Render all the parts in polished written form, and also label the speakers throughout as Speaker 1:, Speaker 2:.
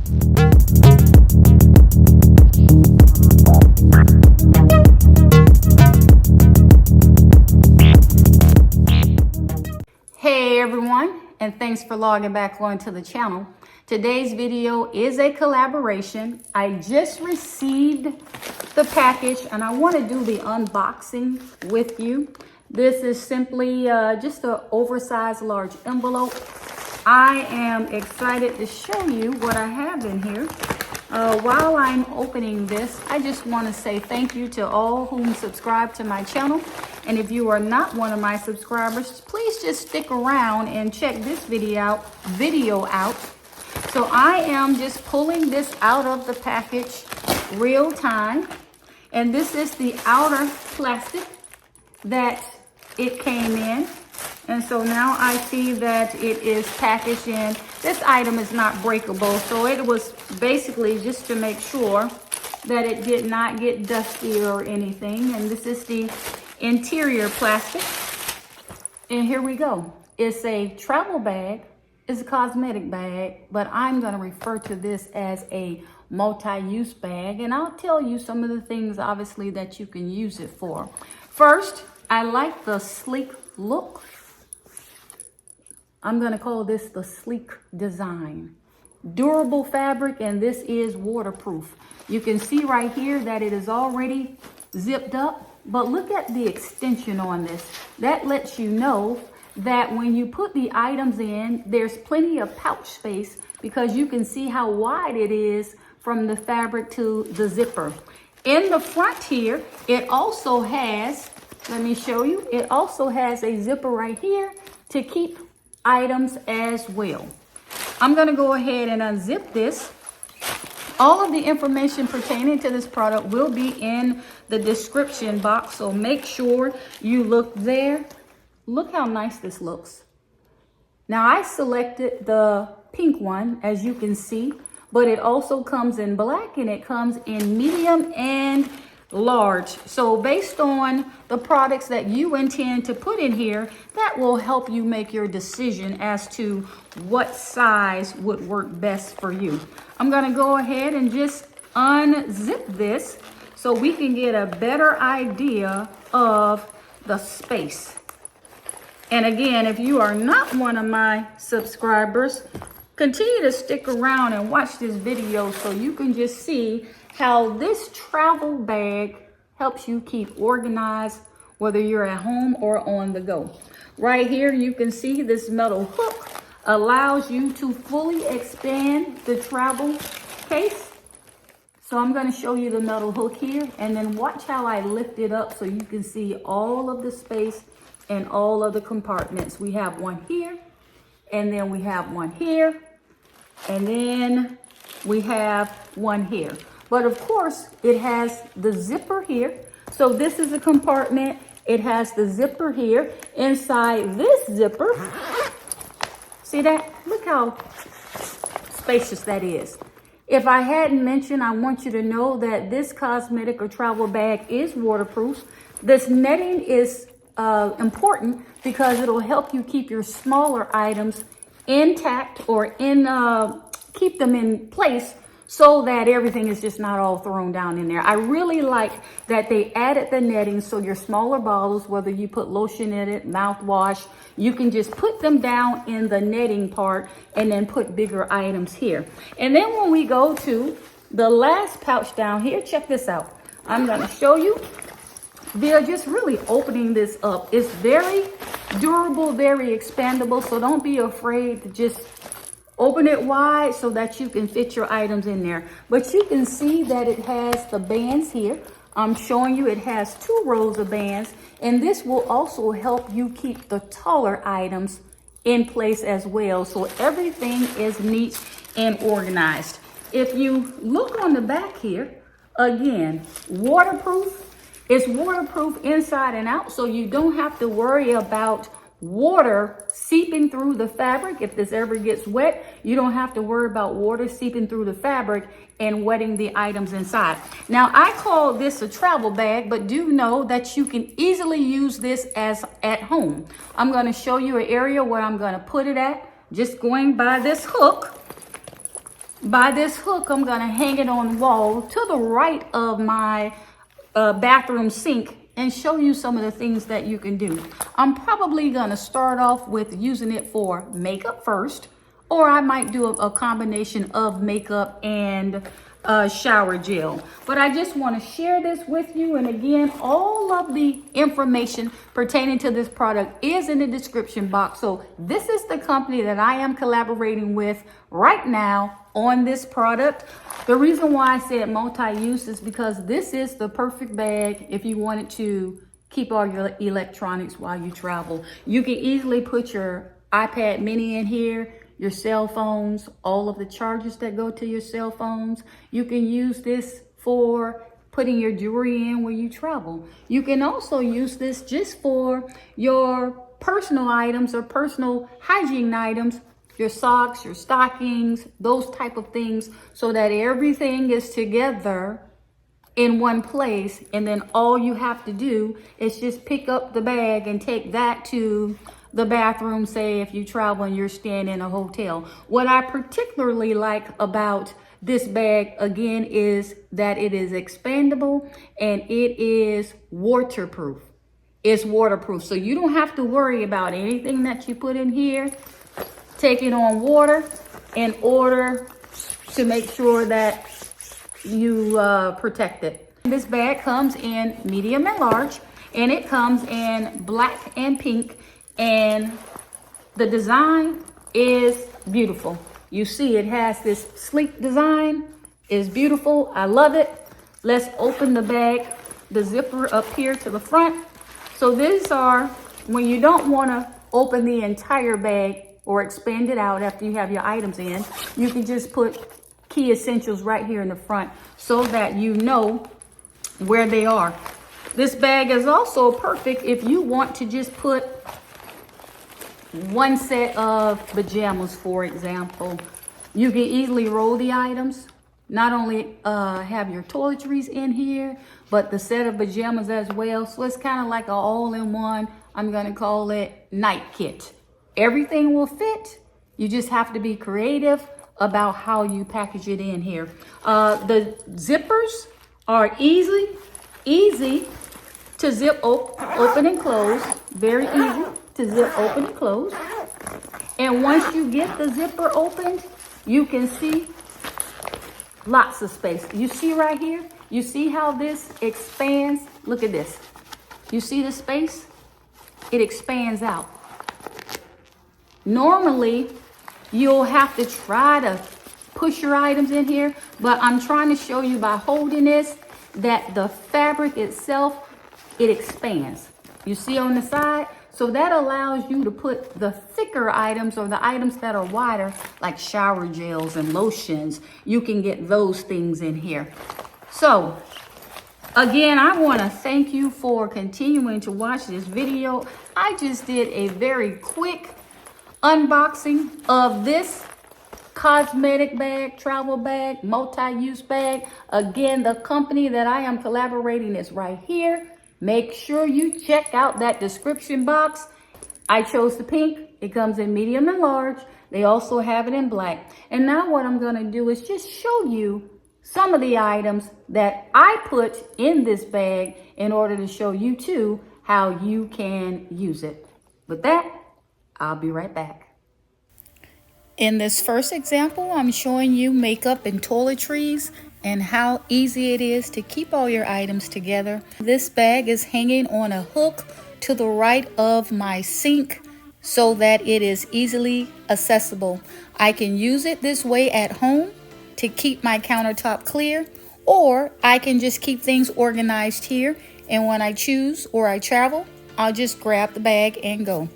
Speaker 1: Hey everyone, and thanks for logging back onto the channel. Today's video is a collaboration. I just received the package and I want to do the unboxing with you. This is simply just an oversized large envelope. I am excited to show you what I have in here. While I'm opening this, I just want to say thank you to all whom subscribe to my channel. And if you are not one of my subscribers, please just stick around and check this video out. So I am just pulling this out of the package real time. And this is the outer plastic that it came in. And so now I see that it is packaged in. This item is not breakable, so it was basically just to make sure that it did not get dusty or anything. And this is the interior plastic. And here we go. It's a travel bag. It's a cosmetic bag, but I'm going to refer to this as a multi-use bag. And I'll tell you some of the things, obviously, that you can use it for. First, I like the sleek look. I'm going to call this the sleek design. Durable fabric, and this is waterproof. You can see right here that it is already zipped up, but look at the extension on this. That lets you know that when you put the items in, there's plenty of pouch space because you can see how wide it is from the fabric to the zipper. In the front here, it also has, let me show you, it also has a zipper right here to keep items as well. I'm going to go ahead and unzip this. All of the information pertaining to this product will be in the description box, so make sure you look there. Look how nice this looks. Now I selected the pink one, as you can see, but it also comes in black and it comes in medium and large. So based on the products that you intend to put in here, that will help you make your decision as to what size would work best for you. I'm going to go ahead and just unzip this so we can get a better idea of the space. And again, if you are not one of my subscribers, continue to stick around and watch this video so you can just see how this travel bag helps you keep organized, whether you're at home or on the go. Right here, you can see this metal hook allows you to fully expand the travel case. So I'm going to show you the metal hook here, and then watch how I lift it up so you can see all of the space and all of the compartments. We have one here, and then we have one here, and then we have one here. But of course, it has the zipper here. So this is a compartment. It has the zipper here. Inside this zipper, see that? Look how spacious that is. If I hadn't mentioned, I want you to know that this cosmetic or travel bag is waterproof. This netting is important because it'll help you keep your smaller items intact or keep them in place so that everything is just not all thrown down in there. I really like that they added the netting so your smaller bottles, whether you put lotion in it, mouthwash, you can just put them down in the netting part and then put bigger items here. And then when we go to the last pouch down here, check this out. I'm going to show you. They're just really opening this up. It's very durable, very expandable, so don't be afraid to just open it wide so that you can fit your items in there. But you can see that it has the bands here. I'm showing you it has 2 rows of bands, and this will also help you keep the taller items in place as well. So everything is neat and organized. If you look on the back here, again, waterproof. It's waterproof inside and out, so you don't have to worry about water seeping through the fabric. If this ever gets wet, you don't have to worry about water seeping through the fabric and wetting the items inside. Now, I call this a travel bag, but do know that you can easily use this as at home. I'm going to show you an area where I'm going to put it at, just going by this hook. By this hook, I'm gonna hang it on the wall to the right of my bathroom sink and show you some of the things that you can do. I'm probably gonna start off with using it for makeup first, or I might do a combination of makeup and shower gel. But I just want to share this with you. And again, all of the information pertaining to this product is in the description box. So this is the company that I am collaborating with right now on this product. The reason why I said multi-use is because this is the perfect bag if you wanted to keep all your electronics while you travel. You can easily put your iPad mini in here, your cell phones, all of the chargers that go to your cell phones. You can use this for putting your jewelry in when you travel. You can also use this just for your personal items or personal hygiene items, your socks, your stockings, those type of things, so that everything is together in one place. And then all you have to do is just pick up the bag and take that to the bathroom, say if you travel and you're staying in a hotel. What I particularly like about this bag, again, is that it is expandable and it is waterproof. It's waterproof, so you don't have to worry about anything that you put in here taking on water in order to make sure that you protect it. This bag comes in medium and large, and it comes in black and pink. And the design is beautiful. You see it has this sleek design. It's beautiful. I love it. Let's open the bag, the zipper up here to the front. So these are, when you don't want to open the entire bag or expand it out after you have your items in, you can just put key essentials right here in the front so that you know where they are. This bag is also perfect if you want to just put one set of pajamas, for example. You can easily roll the items, not only have your toiletries in here, but the set of pajamas as well. So it's kind of like an all-in-one, I'm gonna call it night kit. Everything will fit. You just have to be creative about how you package it in here. The zippers are easy to zip open and close. Very easy to zip open and close. And once you get the zipper opened, you can see lots of space. You see right here? You see how this expands? Look at this. You see the space? It expands out. Normally, you'll have to try to push your items in here, but I'm trying to show you by holding this that the fabric itself, it expands. You see on the side? So that allows you to put the thicker items or the items that are wider, like shower gels and lotions. You can get those things in here. So again, I want to thank you for continuing to watch this video. I just did a very quick unboxing of this cosmetic bag, travel bag, multi-use bag. Again, the company that I am collaborating is right here. Make sure you check out that description box. I chose the pink. It comes in medium and large. They also have it in black. And now what I'm going to do is just show you some of the items that I put in this bag in order to show you too how you can use it. With that, I'll be right back. In this first example, I'm showing you makeup and toiletries and how easy it is to keep all your items together. This bag is hanging on a hook to the right of my sink so that it is easily accessible. I can use it this way at home to keep my countertop clear, or I can just keep things organized here, and when I choose or I travel, I'll just grab the bag and go.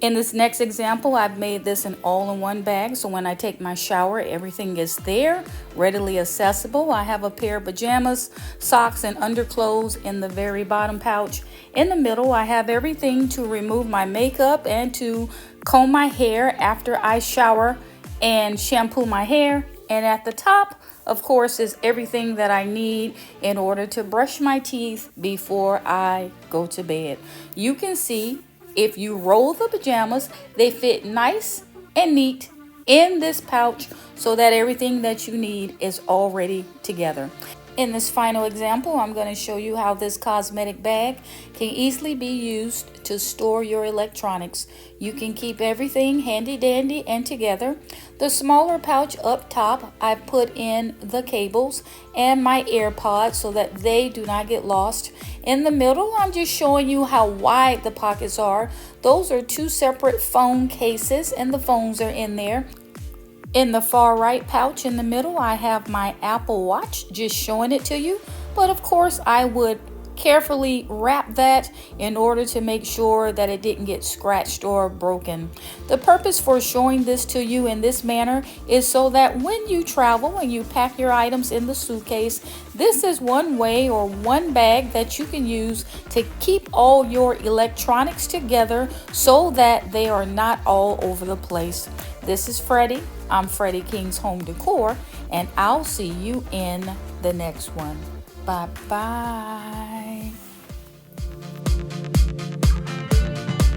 Speaker 1: In this next example, I've made this an all-in-one bag, so when I take my shower, everything is there, readily accessible. I have a pair of pajamas, socks, and underclothes in the very bottom pouch. In the middle, I have everything to remove my makeup and to comb my hair after I shower and shampoo my hair. And at the top, of course, is everything that I need in order to brush my teeth before I go to bed. You can see, if you roll the pajamas, they fit nice and neat in this pouch, so that everything that you need is already together. In this final example, I'm going to show you how this cosmetic bag can easily be used to store your electronics. You can keep everything handy dandy and together. The smaller pouch up top, I put in the cables and my AirPods so that they do not get lost. In the middle, I'm just showing you how wide the pockets are. Those are two separate phone cases and the phones are in there. In the far right pouch in the middle, I have my Apple Watch, just showing it to you. But of course, I would carefully wrap that in order to make sure that it didn't get scratched or broken. The purpose for showing this to you in this manner is so that when you travel and you pack your items in the suitcase, this is one way or one bag that you can use to keep all your electronics together so that they are not all over the place. This is Freddie. I'm Freddie King's Home Decor, and I'll see you in the next one. Bye-bye.